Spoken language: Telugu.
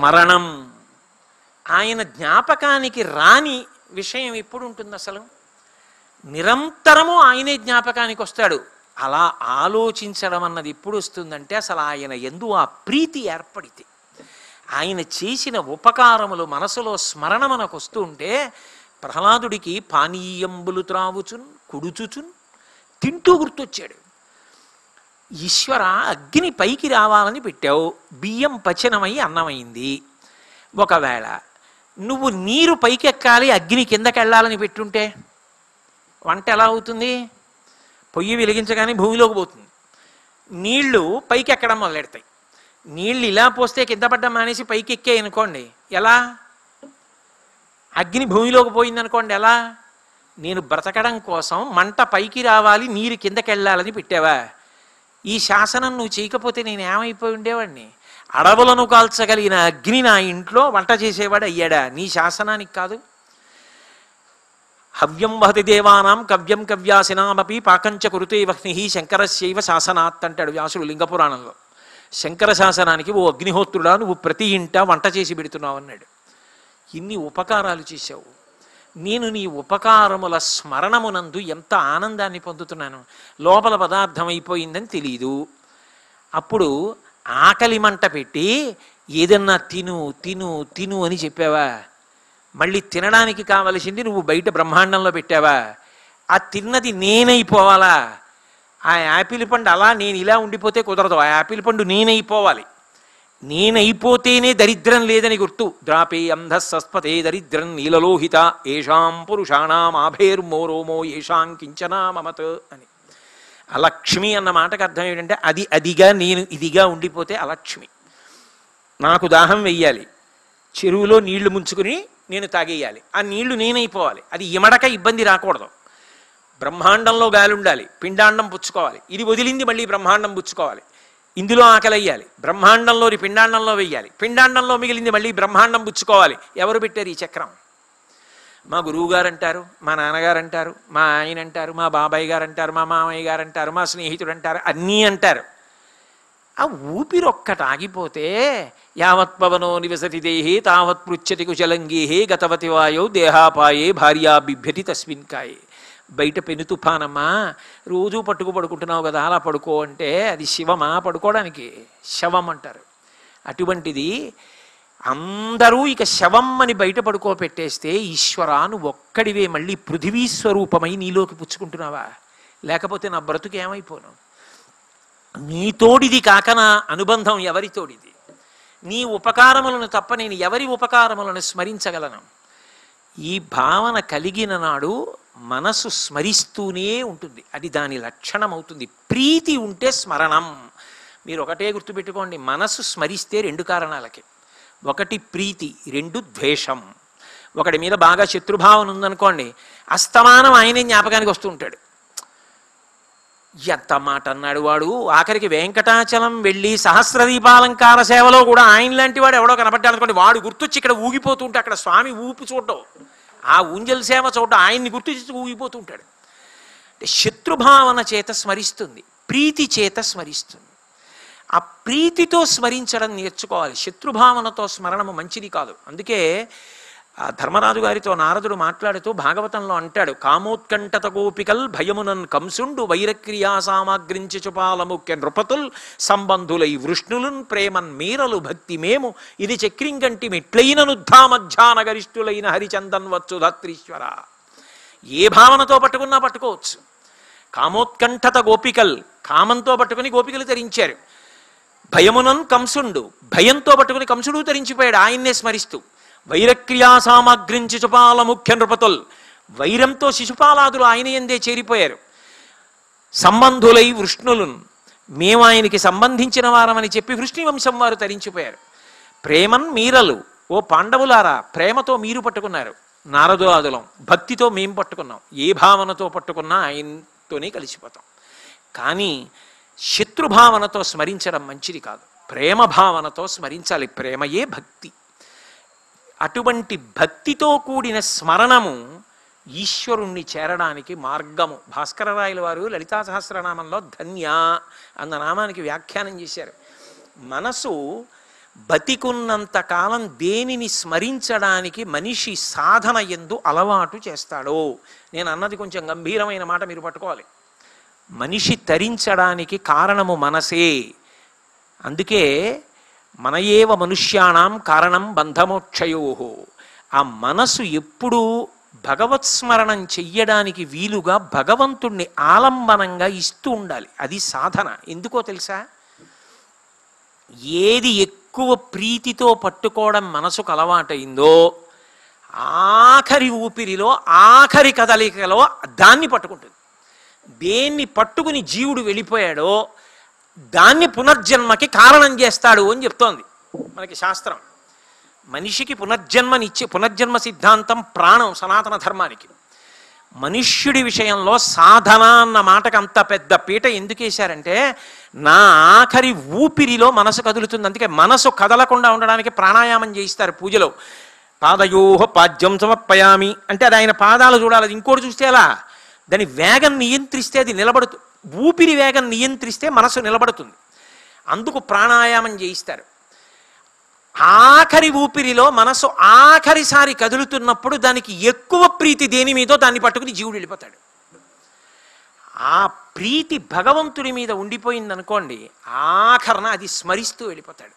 స్మరణం. ఆయన జ్ఞాపకానికి రాని విషయం ఎప్పుడు ఉంటుంది అసలు? నిరంతరము ఆయనే జ్ఞాపకానికి వస్తాడు. అలా ఆలోచించడం అన్నది ఎప్పుడు వస్తుందంటే అసలు ఆయన యందు ఆ ప్రీతి ఏర్పడితే, ఆయన చేసిన ఉపకారములు మనసులో స్మరణ మనకు వస్తూ ఉంటే, ప్రహ్లాదుడికి పానీయంబులు త్రావుచున్ కుడుచుచున్ తింటూ గుర్తొచ్చాడు. ఈశ్వర, అగ్ని పైకి రావాలని పెట్టావు, బియ్యం పచనమై అన్నమైంది. ఒకవేళ నువ్వు నీరు పైకెక్కాలి, అగ్ని కిందకి వెళ్ళాలని పెట్టుంటే వంట ఎలా అవుతుంది? పొయ్యి వెలిగించగానే భూమిలోకి పోతుంది. నీళ్లు పైకి ఎక్కడం మొదలెడతాయి. నీళ్ళు ఇలా పోస్తే కింద పడ్డం మానేసి పైకి ఎక్కాయి అనుకోండి, ఎలా? అగ్ని భూమిలోకి పోయిందనుకోండి, ఎలా? నేను బ్రతకడం కోసం మంట పైకి రావాలి, నీరు కిందకి వెళ్ళాలని పెట్టావా? ఈ శాసనం నువ్వు చేయకపోతే నేను ఏమైపోయి ఉండేవాడిని? అడవులను కాల్చగలిగిన అగ్ని నా ఇంట్లో వంట చేసేవాడు అయ్యాడా నీ శాసనానికి కాదు? హవ్యం వహతి దేవానాం కవ్యం కవ్యాసినామపి పాకంచ కురుతే వహ్ని శంకరస్యైవ శాసనాత్ అంటాడు వ్యాసుడు లింగపురాణంలో. శంకర శాసనానికి ఓ అగ్నిహోత్రుడా, నువ్వు ప్రతి ఇంట వంట చేసి పెడుతున్నావు అన్నాడు. ఇన్ని ఉపకారాలు చేశావు, నేను నీ ఉపకారముల స్మరణమునందు ఎంత ఆనందాన్ని పొందుతున్నాను. లోపల పదార్థం అయిపోయిందని తెలీదు. అప్పుడు ఆకలి మంట పెట్టి ఏదన్నా తిను తిను తిను అని చెప్పావా? మళ్ళీ తినడానికి కావలసింది నువ్వు బయట బ్రహ్మాండంలో పెట్టావా? ఆ తిన్నది నేనైపోవాలా? ఆ యాపిల్ పండు అలా నేను ఇలా ఉండిపోతే కుదరదు. ఆ యాపిల్ పండు నేనైపోవాలి. నేనైపోతేనే దరిద్రం లేదని గుర్తు. ద్రాపే అంధస్సస్పతే దరిద్రం నీలలోహిత ఏషాం పురుషాణం ఆభేర్మోరోమో ఏషాం కించనా మమత్ అని. అలక్ష్మి అన్న మాటకు అర్థం ఏంటంటే అది అదిగా నేను ఇదిగా ఉండిపోతే అలక్ష్మి. నాకు దాహం వెయ్యాలి, చెరువులో నీళ్లు ముంచుకుని నేను తాగేయాలి. ఆ నీళ్లు నేనైపోవాలి. అది ఇమడక ఇబ్బంది రాకూడదు. బ్రహ్మాండంలో గాలి ఉండాలి, పిండాండం పుచ్చుకోవాలి. ఇది వదిలింది మళ్ళీ బ్రహ్మాండం పుచ్చుకోవాలి. ఇందులో ఆకలి అయ్యాలి, బ్రహ్మాండంలోని పిండాండంలో వెయ్యాలి. పిండాండంలో మిగిలింది మళ్ళీ బ్రహ్మాండం పుచ్చుకోవాలి. ఎవరు పెట్టారు ఈ చక్రం? మా గురువు గారు అంటారు, మా నాన్నగారు అంటారు, మా ఆయన అంటారు, మా బాబాయ్ గారు అంటారు, మా మామయ్య గారు అంటారు, మా స్నేహితుడు అంటారు, అన్నీ అంటారు. ఆ ఊపిరి ఒక్కటి ఆగిపోతే యావత్ పవనో నివసతి దేహే తావత్ పృచ్చతి కుశలంగేహే గతవతి వాయో దేహాపాయే భార్యా బిభ్యతి తస్మిన్ కాయే. బయట పెను తుఫానమ్మా, రోజు పడుకుంటున్నావు కదా, అలా పడుకో అంటే అది శివమా? పడుకోవడానికి శవం అంటారు. అటువంటిది అందరూ ఇక శవం అని బయట పడుకోపెట్టేస్తే ఈశ్వరా నువ్వు ఒక్కడివే మళ్ళీ పృథివీ స్వరూపమై నీలోకి పుచ్చుకుంటున్నావా? లేకపోతే నా బ్రతుకు ఏమైపోను? నీతోడిది కాక నా అనుబంధం ఎవరితోడిది? నీ ఉపకారములను తప్ప నేను ఎవరి ఉపకారములను స్మరించగలను? ఈ భావన కలిగిన నాడు మనసు స్మరిస్తూనే ఉంటుంది. అది దాని లక్షణం అవుతుంది. ప్రీతి ఉంటే స్మరణం. మీరు ఒకటే గుర్తుపెట్టుకోండి, మనసు స్మరిస్తే రెండు కారణాలకి. ఒకటి ప్రీతి, రెండు ద్వేషం. ఒకటి మీద బాగా శత్రుభావన ఉందనుకోండి, అస్తమానం ఆయనే జ్ఞాపకానికి వస్తూ ఉంటాడు. ఎంత మాట అన్నాడు వాడు. ఆఖరికి వెంకటాచలం వెళ్ళి సహస్రదీపాలంకార సేవలో కూడా ఆయన లాంటి వాడు ఎవడో కనపడ్డాడనుకోండి, వాడు గుర్తొచ్చి ఇక్కడ ఊగిపోతుంటే అక్కడ స్వామి ఊపి చూడటం, ఆ ఊంజల్ సేవ చూడటం, ఆయన్ని గుర్తొచ్చి ఊగిపోతూ ఉంటాడు. అంటే శత్రుభావన చేత స్మరిస్తుంది, ప్రీతి చేత స్మరిస్తుంది. ఆ ప్రీతితో స్మరించడం నేర్చుకోవాలి. శత్రుభావనతో స్మరణము మంచిది కాదు. అందుకే ధర్మరాజు గారితో నారదుడు మాట్లాడుతూ భాగవతంలో అంటాడు, కామోత్కంఠత గోపికల్ భయమునన్ కంసుండు వైరక్రియా సామాగ్రించి చుపాలముఖ్య నృపతుల్ సంబంధులై వృష్ణులున్ ప్రేమన్ మీరలు భక్తి మేము ఇది చక్రింగంటి మెట్లైననుద్ధా మధ్యాహ్న గరిష్ఠులైన హరిచందన్ వచ్చు ధాత్రీశ్వర. ఏ భావనతో పట్టుకున్నా పట్టుకోవచ్చు. కామోత్కంఠత గోపికల్, కామంతో పట్టుకుని గోపికలు తరించారు. భయమునన్ కంసుండు, భయంతో పట్టుకుని కంసుడు తరించిపోయాడు ఆయన్నే స్మరిస్తూ. వైరక్రియా సామాగ్రించి చుపాల ముఖ్య నృపతుల్, వైరంతో శిశుపాలాదులు ఆయన ఎందే చేరిపోయారు. సంబంధులై వృష్ణులున్, మేము ఆయనకి సంబంధించిన వారమని చెప్పి వృష్ణివంశం వారు తరించిపోయారు. ప్రేమన్ మీరలు, ఓ పాండవులారా ప్రేమతో మీరు పట్టుకున్నారు, నారదులాదులం భక్తితో మేము పట్టుకున్నాం. ఏ భావనతో పట్టుకున్నా ఆయనతోనే కలిసిపోతాం. కానీ శత్రుభావనతో స్మరించడం మంచిది కాదు. ప్రేమ భావనతో స్మరించాలి. ప్రేమయే భక్తి. అటువంటి భక్తితో కూడిన స్మరణము ఈశ్వరుణ్ణి చేరడానికి మార్గము. భాస్కరరాయల వారు లలితా సహస్రనామంలో ధన్య అన్న నామానికి వ్యాఖ్యానం చేశారు. మనసు బతికున్నంత కాలం దేనిని స్మరించడానికి మనిషి సాధన యందు అలవాటు చేస్తాడో, నేను అన్నది కొంచెం గంభీరమైన మాట మీరు పట్టుకోవాలి. మనిషి తరించడానికి కారణము మనసే. అందుకే మన ఏవ మనుష్యాణం కారణం బంధమోక్షయోహో. ఆ మనసు ఎప్పుడూ భగవత్స్మరణం చెయ్యడానికి వీలుగా భగవంతుణ్ణి ఆలంబనంగా ఇస్తూ ఉండాలి. అది సాధన. ఎందుకో తెలుసా? ఏది ఎక్కువ ప్రీతితో పట్టుకోవడం మనసుకు అలవాటైందో ఆఖరి ఊపిరిలో ఆఖరి కదలికలో దాన్ని పట్టుకుంటుంది. దేన్ని పట్టుకుని జీవుడు వెళ్ళిపోయాడో దాన్ని పునర్జన్మకి కారణం చేస్తాడు అని చెప్తోంది మనకి శాస్త్రం. మనిషికి పునర్జన్మ సిద్ధాంతం ప్రాణం సనాతన ధర్మానికి. మనుష్యుడి విషయంలో సాధన అన్న మాటకు అంత పెద్ద పీట ఎందుకు వేశారంటే, నా ఆఖరి ఊపిరిలో మనసు కదులుతుంది. అందుకే మనసు కదలకుండా ఉండడానికి ప్రాణాయామం చేయిస్తారు పూజలో. పాదయోహ పాద్యం సమర్పయామి అంటే అది ఆయన పాదాలు చూడాలి. అది ఇంకోటి చూస్తే అలా దాని వేగం నియంత్రిస్తే అది నిలబడుతుంది. ఊపిరి వేగం నియంత్రిస్తే మనసు నిలబడుతుంది. అందుకు ప్రాణాయామం చేయిస్తారు. ఆఖరి ఊపిరిలో మనసు ఆఖరిసారి కదులుతున్నప్పుడు దానికి ఎక్కువ ప్రీతి దేని మీదో దాన్ని పట్టుకుని జీవుడు వెళ్ళిపోతాడు. ఆ ప్రీతి భగవంతుడి మీద ఉండిపోయిందనుకోండి, ఆఖరణ అది స్మరిస్తూ వెళ్ళిపోతాడు.